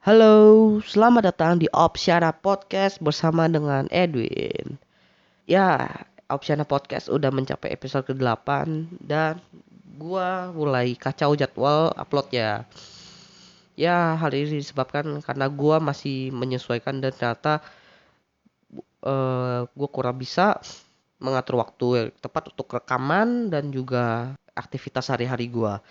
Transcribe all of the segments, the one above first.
Halo, selamat datang di Opsiana Podcast bersama dengan Edwin. Ya, Opsiana Podcast udah mencapai episode ke-8 dan gua mulai kacau jadwal uploadnya. Ya, hal ini disebabkan karena gua masih menyesuaikan dan ternyata gua kurang bisa mengatur waktu yang tepat untuk rekaman dan juga aktivitas sehari-hari gua.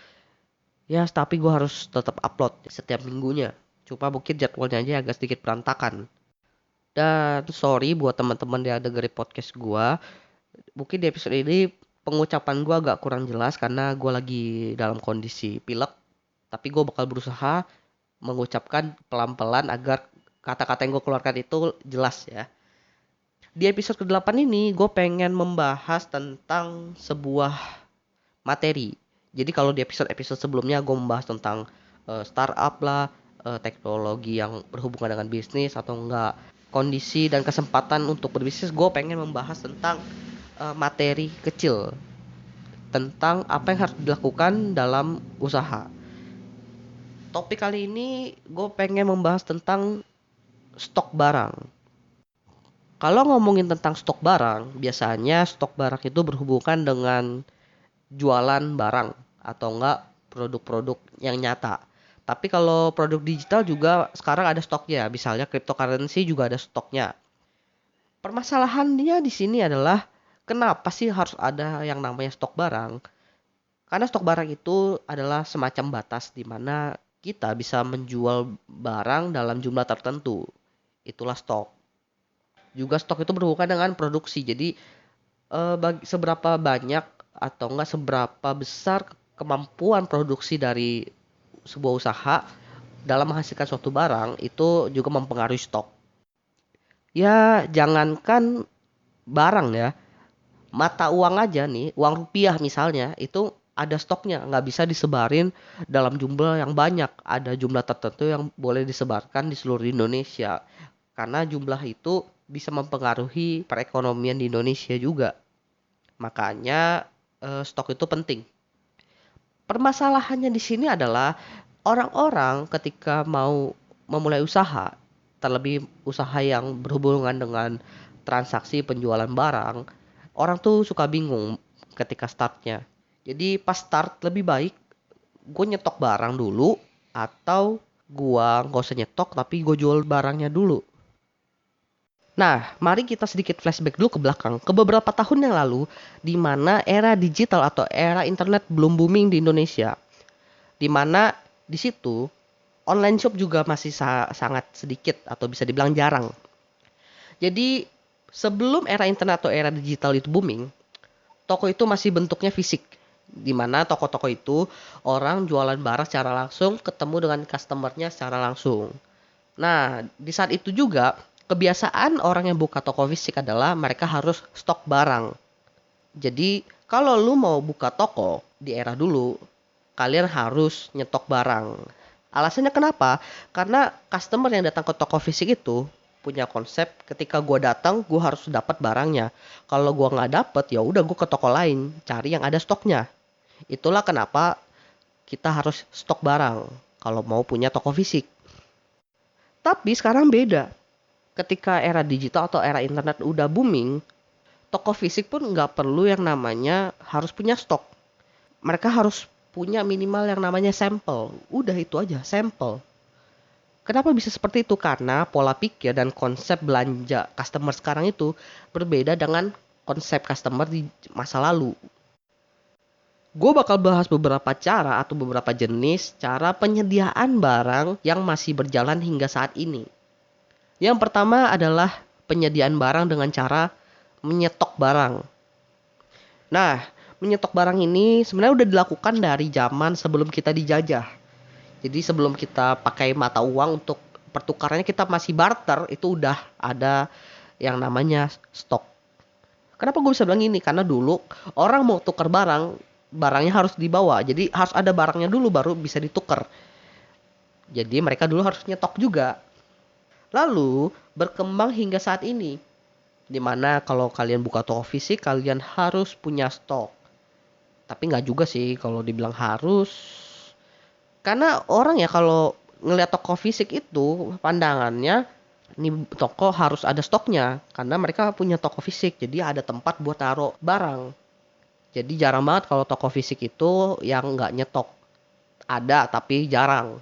Ya, tapi gua harus tetap upload setiap minggunya. Cuma mungkin jadwalnya aja agak sedikit berantakan. Dan sorry buat teman-teman yang dengerin podcast gua. Mungkin di episode ini pengucapan gua agak kurang jelas karena gua lagi dalam kondisi pilek. Tapi gua bakal berusaha mengucapkan pelan-pelan agar kata-kata yang gua keluarkan itu jelas ya. Di episode ke-8 ini gue pengen membahas tentang sebuah materi. Jadi kalau di episode-episode sebelumnya gue membahas tentang startup lah, teknologi yang berhubungan dengan bisnis atau enggak, kondisi dan kesempatan untuk berbisnis, gue pengen membahas tentang materi kecil tentang apa yang harus dilakukan dalam usaha. Topik kali ini gue pengen membahas tentang stok barang. Kalau ngomongin tentang stok barang, biasanya stok barang itu berhubungan dengan jualan barang atau enggak produk-produk yang nyata. Tapi kalau produk digital juga sekarang ada stoknya, misalnya cryptocurrency juga ada stoknya. Permasalahannya di sini adalah kenapa sih harus ada yang namanya stok barang? Karena stok barang itu adalah semacam batas di mana kita bisa menjual barang dalam jumlah tertentu. Itulah stok. Juga stok itu berhubungan dengan produksi. Jadi seberapa banyak atau enggak seberapa besar kemampuan produksi dari sebuah usaha dalam menghasilkan suatu barang itu juga mempengaruhi stok. Ya, jangankan barang ya, mata uang aja nih, uang rupiah misalnya, itu ada stoknya, nggak bisa disebarin dalam jumlah yang banyak. Ada jumlah tertentu yang boleh disebarkan di seluruh Indonesia. Karena jumlah itu bisa mempengaruhi perekonomian di Indonesia juga. Makanya stok itu penting. Permasalahannya di sini adalah orang-orang ketika mau memulai usaha, terlebih usaha yang berhubungan dengan transaksi penjualan barang, orang tuh suka bingung ketika startnya. Jadi pas start lebih baik gue nyetok barang dulu atau gua nggak usah nyetok tapi gue jual barangnya dulu. Nah, mari kita sedikit flashback dulu ke belakang, ke beberapa tahun yang lalu, di mana era digital atau era internet belum booming di Indonesia. Di mana di situ online shop juga masih sangat sedikit atau bisa dibilang jarang. Jadi sebelum era internet atau era digital itu booming, toko itu masih bentuknya fisik. Di mana toko-toko itu orang jualan barang secara langsung, ketemu dengan customernya secara langsung. Nah, di saat itu juga kebiasaan orang yang buka toko fisik adalah mereka harus stok barang. Jadi, kalau lu mau buka toko di era dulu, kalian harus nyetok barang. Alasannya kenapa? Karena customer yang datang ke toko fisik itu punya konsep ketika gua datang gua harus dapat barangnya. Kalau gua nggak dapet ya udah gua ke toko lain cari yang ada stoknya. Itulah kenapa kita harus stok barang kalau mau punya toko fisik. Tapi sekarang beda. Ketika era digital atau era internet udah booming, toko fisik pun nggak perlu yang namanya harus punya stok. Mereka harus punya minimal yang namanya sampel. Udah itu aja, sampel. Kenapa bisa seperti itu? Karena pola pikir dan konsep belanja customer sekarang itu berbeda dengan konsep customer di masa lalu. Gue bakal bahas beberapa cara atau beberapa jenis cara penyediaan barang yang masih berjalan hingga saat ini. Yang pertama adalah penyediaan barang dengan cara menyetok barang. Nah, menyetok barang ini sebenarnya udah dilakukan dari zaman sebelum kita dijajah. Jadi sebelum kita pakai mata uang untuk pertukarannya kita masih barter, itu udah ada yang namanya stok. Kenapa gue bisa bilang ini? Karena dulu orang mau tukar barang, barangnya harus dibawa. Jadi harus ada barangnya dulu baru bisa ditukar. Jadi mereka dulu harus nyetok juga. Lalu berkembang hingga saat ini. Dimana kalau kalian buka toko fisik kalian harus punya stok. Tapi nggak juga sih kalau dibilang harus. Karena orang ya kalau ngeliat toko fisik itu pandangannya ini toko harus ada stoknya karena mereka punya toko fisik jadi ada tempat buat taruh barang. Jadi jarang banget kalau toko fisik itu yang nggak nyetok. Ada tapi jarang.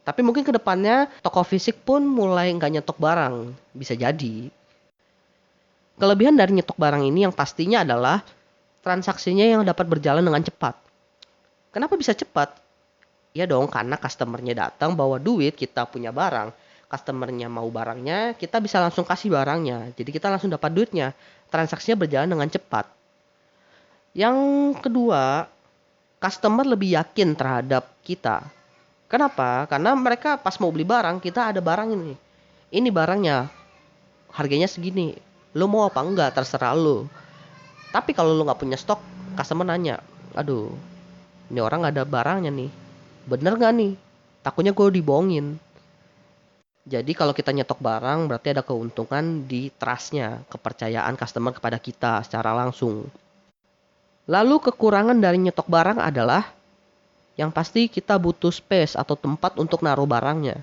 Tapi mungkin kedepannya toko fisik pun mulai nggak nyetok barang. Bisa jadi. Kelebihan dari nyetok barang ini yang pastinya adalah transaksinya yang dapat berjalan dengan cepat. Kenapa bisa cepat? Ya dong, karena customernya datang bawa duit, kita punya barang. Customernya mau barangnya, kita bisa langsung kasih barangnya. Jadi kita langsung dapat duitnya. Transaksinya berjalan dengan cepat. Yang kedua, customer lebih yakin terhadap kita. Kenapa? Karena mereka pas mau beli barang, kita ada barang ini. Ini barangnya, harganya segini. Lo mau apa enggak? Terserah lo. Tapi kalau lo nggak punya stok, customer nanya, aduh, ini orang nggak ada barangnya nih. Bener nggak nih? Takutnya gue dibohongin. Jadi kalau kita nyetok barang berarti ada keuntungan di trustnya, kepercayaan customer kepada kita secara langsung. Lalu kekurangan dari nyetok barang adalah yang pasti kita butuh space atau tempat untuk naruh barangnya.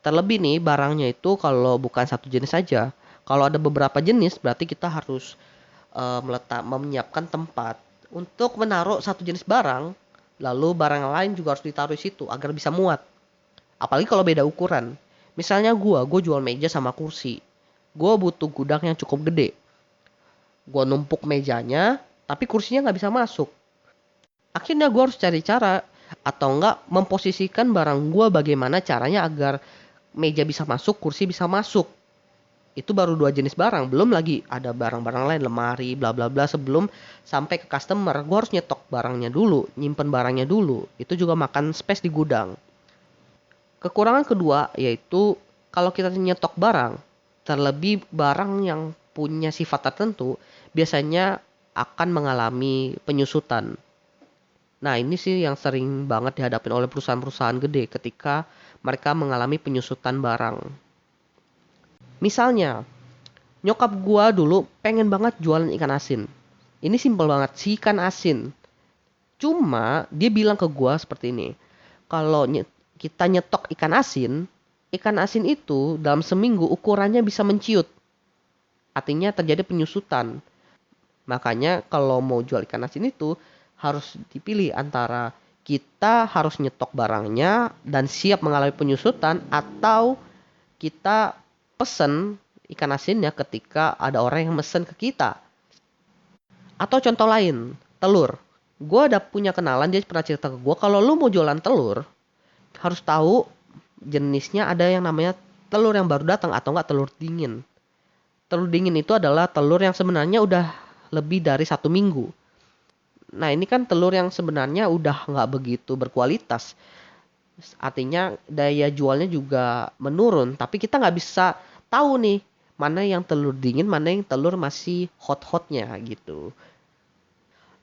Terlebih nih barangnya itu kalau bukan satu jenis saja. Kalau ada beberapa jenis berarti kita harus menyiapkan tempat untuk menaruh satu jenis barang. Lalu barang lain juga harus ditaruh di situ agar bisa muat. Apalagi kalau beda ukuran. Misalnya gue jual meja sama kursi. Gue butuh gudang yang cukup gede. Gue numpuk mejanya, tapi kursinya nggak bisa masuk. Akhirnya gue harus cari cara atau enggak memposisikan barang gue bagaimana caranya agar meja bisa masuk, kursi bisa masuk. Itu baru dua jenis barang, belum lagi ada barang-barang lain, lemari, bla bla bla sebelum sampai ke customer. Gue harus nyetok barangnya dulu, nyimpen barangnya dulu. Itu juga makan space di gudang. Kekurangan kedua yaitu kalau kita nyetok barang, terlebih barang yang punya sifat tertentu, biasanya akan mengalami penyusutan. Nah, ini sih yang sering banget dihadapin oleh perusahaan-perusahaan gede ketika mereka mengalami penyusutan barang. Misalnya, nyokap gua dulu pengen banget jualan ikan asin. Ini simpel banget, si ikan asin. Cuma dia bilang ke gua seperti ini. Kalau kita nyetok ikan asin itu dalam seminggu ukurannya bisa menciut. Artinya terjadi penyusutan. Makanya kalau mau jual ikan asin itu harus dipilih antara kita harus nyetok barangnya dan siap mengalami penyusutan atau kita pesen ikan asinnya ketika ada orang yang mesen ke kita. Atau contoh lain, telur. Gue ada punya kenalan, dia pernah cerita ke gue, kalau lu mau jualan telur, harus tahu jenisnya ada yang namanya telur yang baru datang atau enggak telur dingin. Telur dingin itu adalah telur yang sebenarnya udah lebih dari 1 minggu. Nah ini kan telur yang sebenarnya udah nggak begitu berkualitas. Artinya daya jualnya juga menurun. Tapi kita nggak bisa tahu nih mana yang telur dingin, mana yang telur masih hot-hotnya gitu.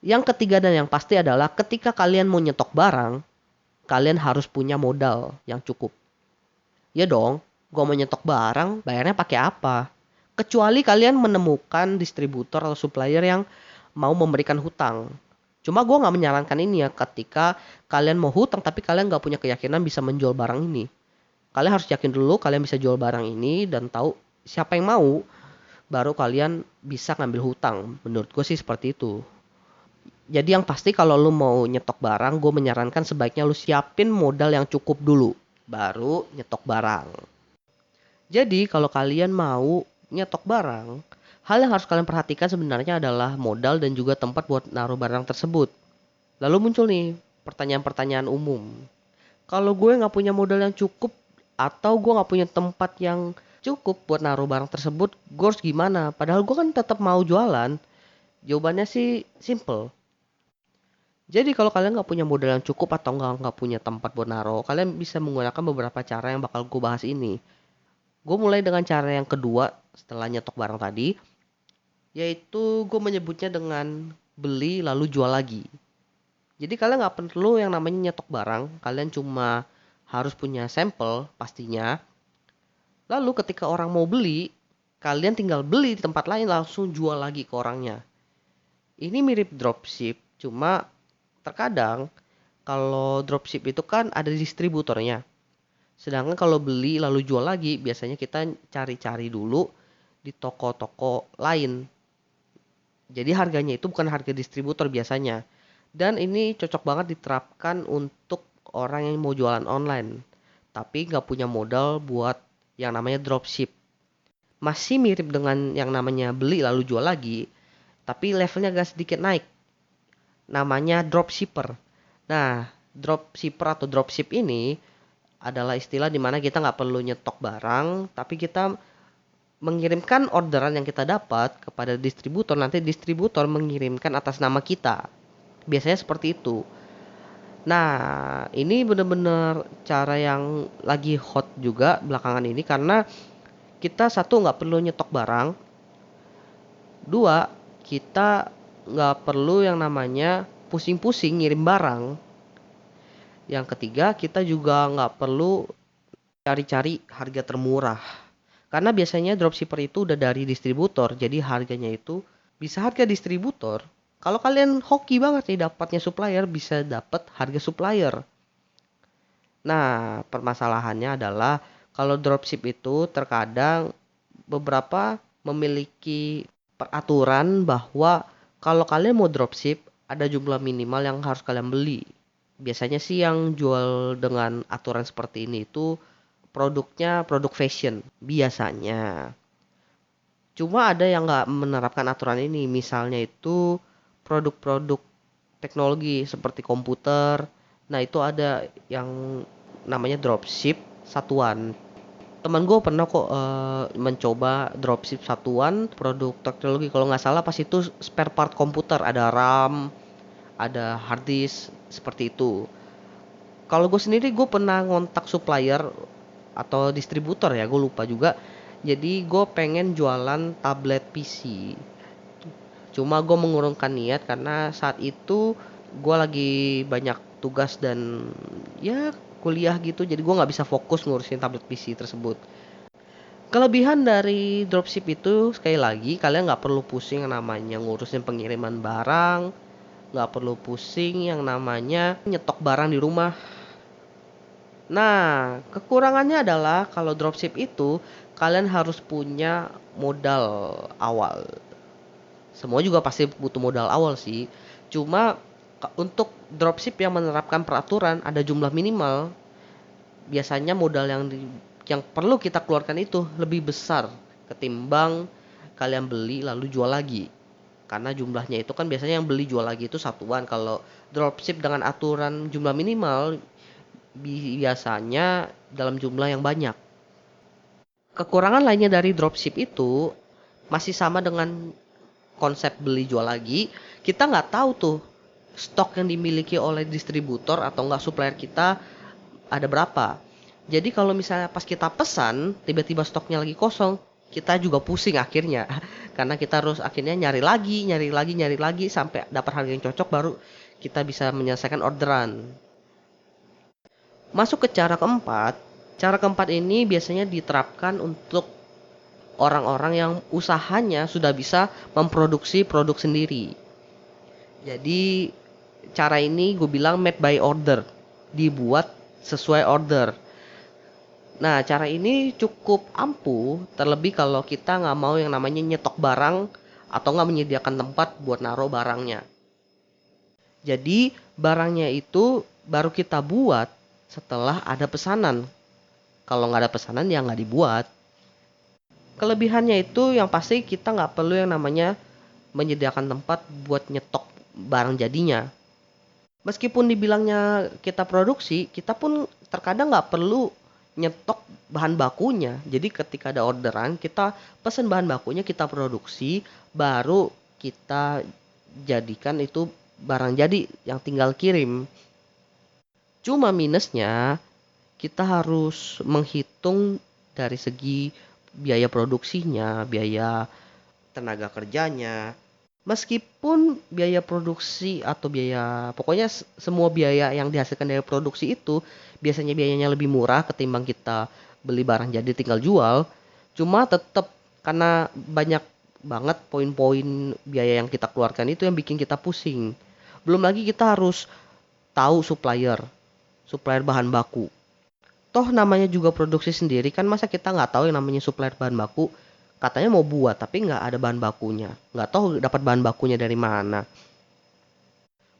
Yang ketiga dan yang pasti adalah ketika kalian mau nyetok barang, kalian harus punya modal yang cukup. Ya dong, gua mau nyetok barang, bayarnya pakai apa? Kecuali kalian menemukan distributor atau supplier yang mau memberikan hutang. Cuma gue nggak menyarankan ini ya ketika kalian mau hutang tapi kalian nggak punya keyakinan bisa menjual barang ini. Kalian harus yakin dulu kalian bisa jual barang ini dan tahu siapa yang mau, baru kalian bisa ngambil hutang. Menurut gue sih seperti itu. Jadi yang pasti kalau lu mau nyetok barang, gue menyarankan sebaiknya lu siapin modal yang cukup dulu, baru nyetok barang. Jadi kalau kalian mau nyetok barang, hal yang harus kalian perhatikan sebenarnya adalah modal dan juga tempat buat naruh barang tersebut. Lalu muncul nih pertanyaan-pertanyaan umum. Kalau gue nggak punya modal yang cukup atau gue nggak punya tempat yang cukup buat naruh barang tersebut, gue harus gimana? Padahal gue kan tetap mau jualan. Jawabannya sih simple. Jadi kalau kalian nggak punya modal yang cukup atau nggak punya tempat buat naro, kalian bisa menggunakan beberapa cara yang bakal gue bahas ini. Gue mulai dengan cara yang kedua setelah nyetok barang tadi, yaitu gue menyebutnya dengan beli lalu jual lagi. Jadi kalian nggak perlu yang namanya nyetok barang, kalian cuma harus punya sampel pastinya. Lalu ketika orang mau beli, kalian tinggal beli di tempat lain langsung jual lagi ke orangnya. Ini mirip dropship, cuma terkadang kalau dropship itu kan ada distributornya. Sedangkan kalau beli lalu jual lagi, biasanya kita cari-cari dulu di toko-toko lain. Jadi harganya itu bukan harga distributor biasanya. Dan ini cocok banget diterapkan untuk orang yang mau jualan online. Tapi nggak punya modal buat yang namanya dropship. Masih mirip dengan yang namanya beli lalu jual lagi, tapi levelnya agak sedikit naik. Namanya dropshipper. Nah, dropshipper atau dropship ini adalah istilah dimana kita nggak perlu nyetok barang, tapi kita mengirimkan orderan yang kita dapat kepada distributor. Nanti distributor mengirimkan atas nama kita. Biasanya seperti itu. Nah, ini bener-bener cara yang lagi hot juga belakangan ini karena kita satu nggak perlu nyetok barang, dua kita nggak perlu yang namanya pusing-pusing ngirim barang. Yang ketiga kita juga nggak perlu cari-cari harga termurah. Karena biasanya dropshipper itu udah dari distributor, jadi harganya itu bisa harga distributor. Kalau kalian hoki banget nih dapatnya supplier, bisa dapat harga supplier. Nah, permasalahannya adalah kalau dropship itu terkadang beberapa memiliki peraturan bahwa kalau kalian mau dropship ada jumlah minimal yang harus kalian beli. Biasanya sih yang jual dengan aturan seperti ini itu produknya produk fashion biasanya. Cuma ada yang nggak menerapkan aturan ini, misalnya itu produk-produk teknologi seperti komputer. Nah itu ada yang namanya dropship satuan. Teman gue pernah kok mencoba dropship satuan produk teknologi, kalau nggak salah pas itu spare part komputer, ada RAM, ada hard disk seperti itu. Kalau gue sendiri gue pernah ngontak supplier atau distributor ya, gue lupa juga. Jadi gue pengen jualan tablet PC. Cuma gue mengurungkan niat karena saat itu gue lagi banyak tugas dan ya kuliah gitu. Jadi gue nggak bisa fokus ngurusin tablet PC tersebut. Kelebihan dari dropship itu sekali lagi kalian nggak perlu pusing yang namanya ngurusin pengiriman barang, nggak perlu pusing yang namanya nyetok barang di rumah. Nah, kekurangannya adalah kalau dropship itu kalian harus punya modal awal. Semua juga pasti butuh modal awal sih. Cuma untuk dropship yang menerapkan peraturan ada jumlah minimal, biasanya modal yang perlu kita keluarkan itu lebih besar ketimbang kalian beli lalu jual lagi. Karena jumlahnya itu kan biasanya yang beli jual lagi itu satuan. Kalau dropship dengan aturan jumlah minimal biasanya dalam jumlah yang banyak. Kekurangan lainnya dari dropship itu masih sama dengan konsep beli jual lagi. Kita nggak tahu tuh stok yang dimiliki oleh distributor atau enggak supplier kita ada berapa. Jadi kalau misalnya pas kita pesan tiba-tiba stoknya lagi kosong, kita juga pusing akhirnya. Karena kita harus akhirnya nyari lagi sampai dapat harga yang cocok baru kita bisa menyelesaikan orderan. Masuk ke cara keempat. Cara keempat ini biasanya diterapkan untuk orang-orang yang usahanya sudah bisa memproduksi produk sendiri. Jadi cara ini gue bilang made by order, dibuat sesuai order. Nah cara ini cukup ampuh, terlebih kalau kita nggak mau yang namanya nyetok barang atau nggak menyediakan tempat buat naruh barangnya. Jadi barangnya itu baru kita buat setelah ada pesanan. Kalau nggak ada pesanan ya nggak dibuat. Kelebihannya itu yang pasti kita nggak perlu yang namanya menyediakan tempat buat nyetok barang jadinya. Meskipun dibilangnya kita produksi, kita pun terkadang nggak perlu nyetok bahan bakunya. Jadi ketika ada orderan, kita pesen bahan bakunya, kita produksi, baru kita jadikan itu barang jadi yang tinggal kirim. Cuma minusnya kita harus menghitung dari segi biaya produksinya, biaya tenaga kerjanya. Meskipun biaya produksi atau biaya pokoknya semua biaya yang dihasilkan dari produksi itu biasanya biayanya lebih murah ketimbang kita beli barang jadi tinggal jual. Cuma tetap karena banyak banget poin-poin biaya yang kita keluarkan itu yang bikin kita pusing. Belum lagi kita harus tahu supplier bahan baku. Toh namanya juga produksi sendiri kan, masa kita nggak tahu yang namanya supplier bahan baku. Katanya mau buat tapi nggak ada bahan bakunya, nggak tahu dapat bahan bakunya dari mana.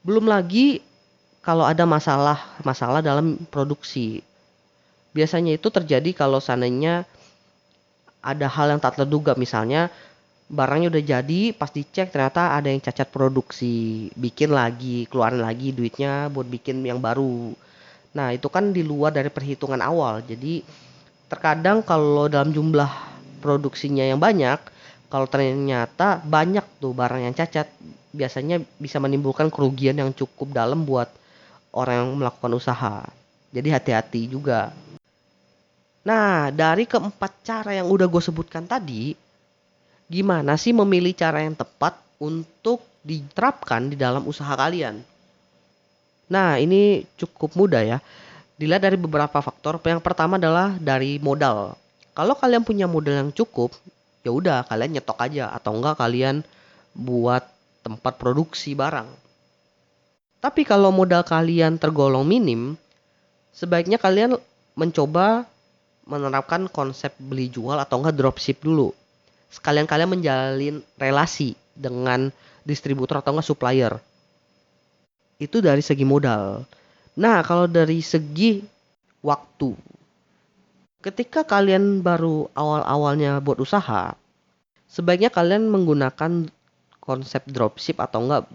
Belum lagi kalau ada masalah dalam produksi, biasanya itu terjadi kalau seandainya ada hal yang tak terduga. Misalnya barangnya udah jadi, pas dicek ternyata ada yang cacat produksi, bikin lagi, keluarin lagi duitnya buat bikin yang baru. Nah itu kan di luar dari perhitungan awal. Jadi terkadang kalau dalam jumlah produksinya yang banyak, kalau ternyata banyak tuh barang yang cacat, biasanya bisa menimbulkan kerugian yang cukup dalam buat orang yang melakukan usaha. Jadi hati-hati juga. Nah, dari keempat cara yang udah gue sebutkan tadi, gimana sih memilih cara yang tepat untuk diterapkan di dalam usaha kalian? Nah, ini cukup mudah ya. Dilihat dari beberapa faktor. Yang pertama adalah dari modal. Kalau kalian punya modal yang cukup, ya udah kalian nyetok aja atau enggak kalian buat tempat produksi barang. Tapi kalau modal kalian tergolong minim, sebaiknya kalian mencoba menerapkan konsep beli jual atau enggak dropship dulu. Sekalian kalian menjalin relasi dengan distributor atau enggak supplier. Itu dari segi modal. Nah, kalau dari segi waktu, ketika kalian baru awal-awalnya buat usaha, sebaiknya kalian menggunakan konsep dropship atau enggak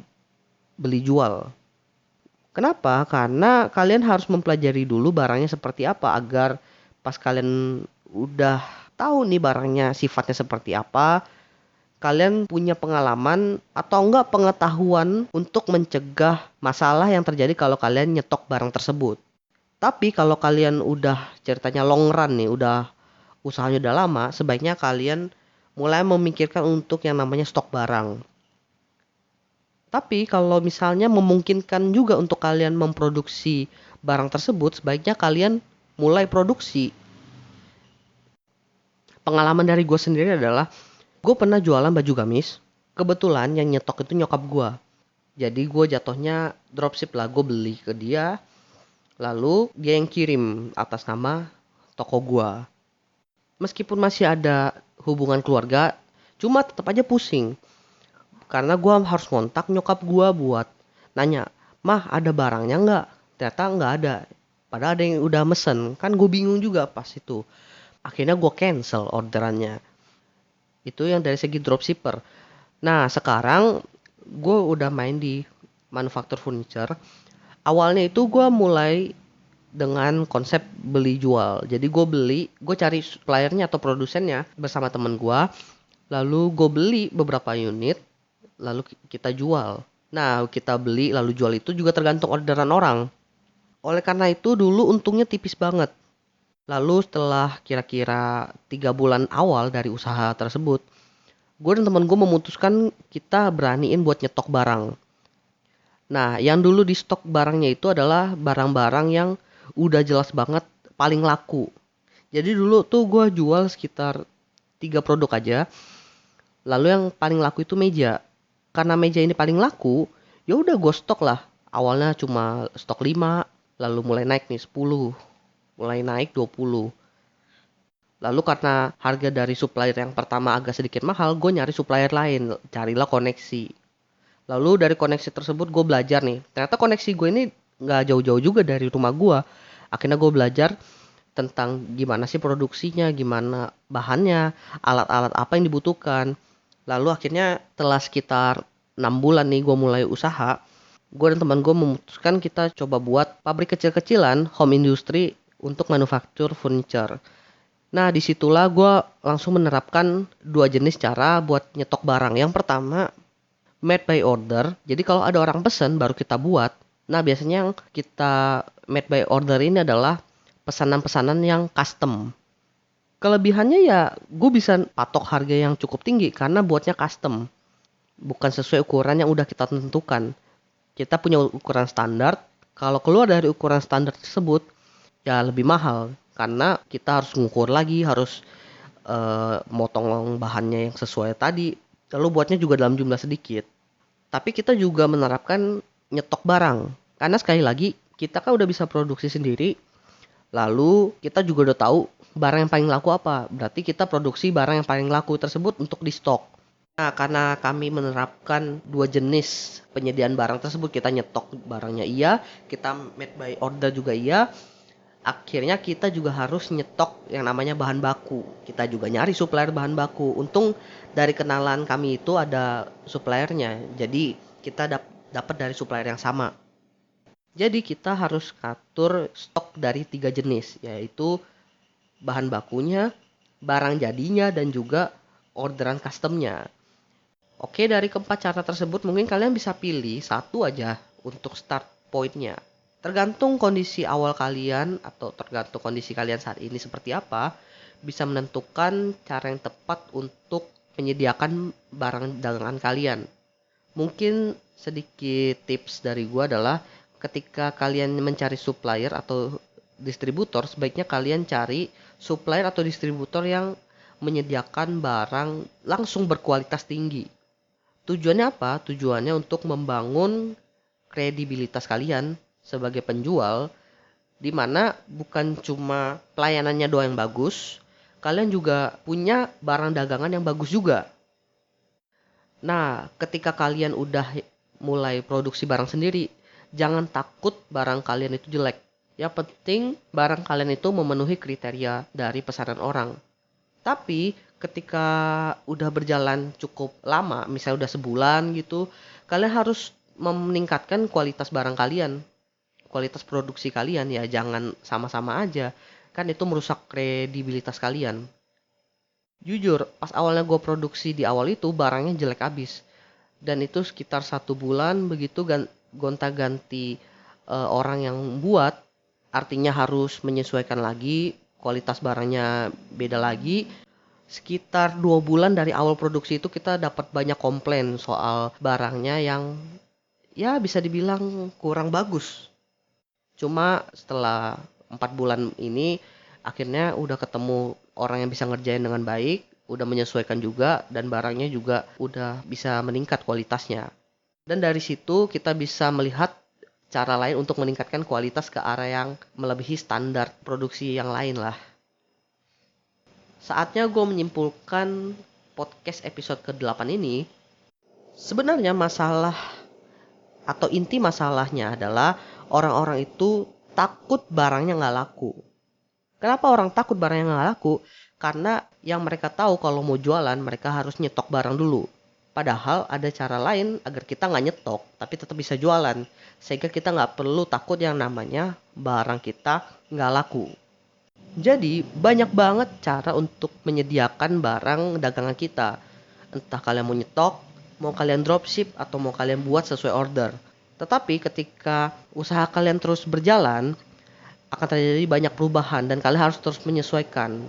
beli jual. Kenapa? Karena kalian harus mempelajari dulu barangnya seperti apa agar pas kalian udah tahu nih barangnya sifatnya seperti apa, kalian punya pengalaman atau enggak pengetahuan untuk mencegah masalah yang terjadi kalau kalian nyetok barang tersebut. Tapi kalau kalian udah ceritanya long run nih, udah usahanya udah lama, sebaiknya kalian mulai memikirkan untuk yang namanya stok barang. Tapi kalau misalnya memungkinkan juga untuk kalian memproduksi barang tersebut, sebaiknya kalian mulai produksi. Pengalaman dari gue sendiri adalah, gue pernah jualan baju gamis. Kebetulan yang nyetok itu nyokap gue. Jadi gue jatuhnya dropship lah, gue beli ke dia. Lalu dia yang kirim atas nama toko gue. Meskipun masih ada hubungan keluarga, cuma tetap aja pusing. Karena gue harus kontak nyokap gue buat nanya, mah ada barangnya nggak? Ternyata nggak ada. Padahal ada yang udah mesen. Kan gue bingung juga pas itu. Akhirnya gue cancel orderannya. Itu yang dari segi dropshipper. Nah sekarang gue udah main di manufaktur furniture. Awalnya itu gue mulai dengan konsep beli jual. Jadi gue cari suppliernya atau produsennya bersama temen gue. Lalu gue beli beberapa unit, lalu kita jual. Nah kita beli lalu jual itu juga tergantung orderan orang. Oleh karena itu dulu untungnya tipis banget. Lalu setelah kira-kira 3 bulan awal dari usaha tersebut, gue dan temen gue memutuskan kita beraniin buat nyetok barang. Nah, yang dulu di stok barangnya itu adalah barang-barang yang udah jelas banget paling laku. Jadi dulu tuh gue jual sekitar 3 produk aja. Lalu yang paling laku itu meja. Karena meja ini paling laku, ya udah gue stok lah. Awalnya cuma stok 5, lalu mulai naik nih 10, mulai naik 20. Lalu karena harga dari supplier yang pertama agak sedikit mahal, gue nyari supplier lain, carilah koneksi. Lalu dari koneksi tersebut gue belajar nih. Ternyata koneksi gue ini nggak jauh-jauh juga dari rumah gue. Akhirnya gue belajar tentang gimana sih produksinya, gimana bahannya, alat-alat apa yang dibutuhkan. Lalu akhirnya setelah sekitar 6 bulan nih gue mulai usaha, gue dan teman gue memutuskan kita coba buat pabrik kecil-kecilan, home industry untuk manufaktur furniture. Nah disitulah gue langsung menerapkan 2 jenis cara buat nyetok barang. Yang pertama, made by order. Jadi kalau ada orang pesen baru kita buat. Nah, biasanya yang kita made by order ini adalah pesanan-pesanan yang custom. Kelebihannya ya gue bisa patok harga yang cukup tinggi karena buatnya custom. Bukan sesuai ukuran yang udah kita tentukan. Kita punya ukuran standar. Kalau keluar dari ukuran standar tersebut, ya lebih mahal. Karena kita harus ngukur lagi, harus motong bahannya yang sesuai tadi. Lalu buatnya juga dalam jumlah sedikit. Tapi kita juga menerapkan nyetok barang. Karena sekali lagi, kita kan udah bisa produksi sendiri. Lalu kita juga udah tahu barang yang paling laku apa. Berarti kita produksi barang yang paling laku tersebut untuk di stok. Nah, karena kami menerapkan dua jenis penyediaan barang tersebut, kita nyetok barangnya iya, kita made by order juga iya. Akhirnya kita juga harus nyetok yang namanya bahan baku. Kita juga nyari supplier bahan baku. Untung dari kenalan kami itu ada suppliernya. Jadi kita dapat dari supplier yang sama. Jadi kita harus ngatur stok dari 3 jenis, yaitu bahan bakunya, barang jadinya, dan juga orderan customnya. Oke, dari keempat cara tersebut mungkin kalian bisa pilih satu aja untuk start pointnya. Tergantung kondisi awal kalian atau tergantung kondisi kalian saat ini seperti apa, bisa menentukan cara yang tepat untuk menyediakan barang dagangan kalian. Mungkin sedikit tips dari gua adalah ketika kalian mencari supplier atau distributor, sebaiknya kalian cari supplier atau distributor yang menyediakan barang langsung berkualitas tinggi. Tujuannya apa? Tujuannya untuk membangun kredibilitas kalian sebagai penjual, di mana bukan cuma pelayanannya doang yang bagus, kalian juga punya barang dagangan yang bagus juga. Nah, ketika kalian udah mulai produksi barang sendiri, jangan takut barang kalian itu jelek. Yang penting barang kalian itu memenuhi kriteria dari pesanan orang. Tapi ketika udah berjalan cukup lama, misalnya udah sebulan gitu, kalian harus meningkatkan kualitas barang kalian, kualitas produksi kalian. Ya jangan sama-sama aja, kan itu merusak kredibilitas kalian. Jujur, pas awalnya gue produksi di awal itu barangnya jelek abis. Dan itu sekitar 1 bulan begitu gonta-ganti orang yang buat, artinya harus menyesuaikan lagi, kualitas barangnya beda lagi. Sekitar 2 bulan dari awal produksi itu kita dapat banyak komplain soal barangnya yang ya bisa dibilang kurang bagus. Cuma setelah 4 bulan ini akhirnya udah ketemu orang yang bisa ngerjain dengan baik, udah menyesuaikan juga, dan barangnya juga udah bisa meningkat kualitasnya. Dan dari situ kita bisa melihat cara lain untuk meningkatkan kualitas ke arah yang melebihi standar produksi yang lain lah. Saatnya gue menyimpulkan podcast episode ke-8 ini. Sebenarnya masalah atau inti masalahnya adalah orang-orang itu takut barangnya nggak laku. Kenapa orang takut barangnya nggak laku? Karena yang mereka tahu kalau mau jualan mereka harus nyetok barang dulu. Padahal ada cara lain agar kita nggak nyetok tapi tetap bisa jualan. Sehingga kita nggak perlu takut yang namanya barang kita nggak laku. Jadi banyak banget cara untuk menyediakan barang dagangan kita. Entah kalian mau nyetok, mau kalian dropship, atau mau kalian buat sesuai order. Tetapi ketika usaha kalian terus berjalan, akan terjadi banyak perubahan dan kalian harus terus menyesuaikan.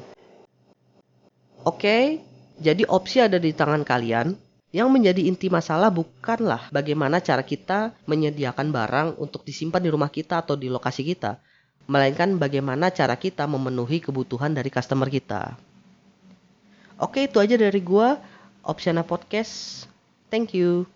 Oke, jadi opsi ada di tangan kalian. Yang menjadi inti masalah bukanlah bagaimana cara kita menyediakan barang untuk disimpan di rumah kita atau di lokasi kita, melainkan bagaimana cara kita memenuhi kebutuhan dari customer kita. Oke, itu aja dari gua, Opsiana Podcast. Thank you.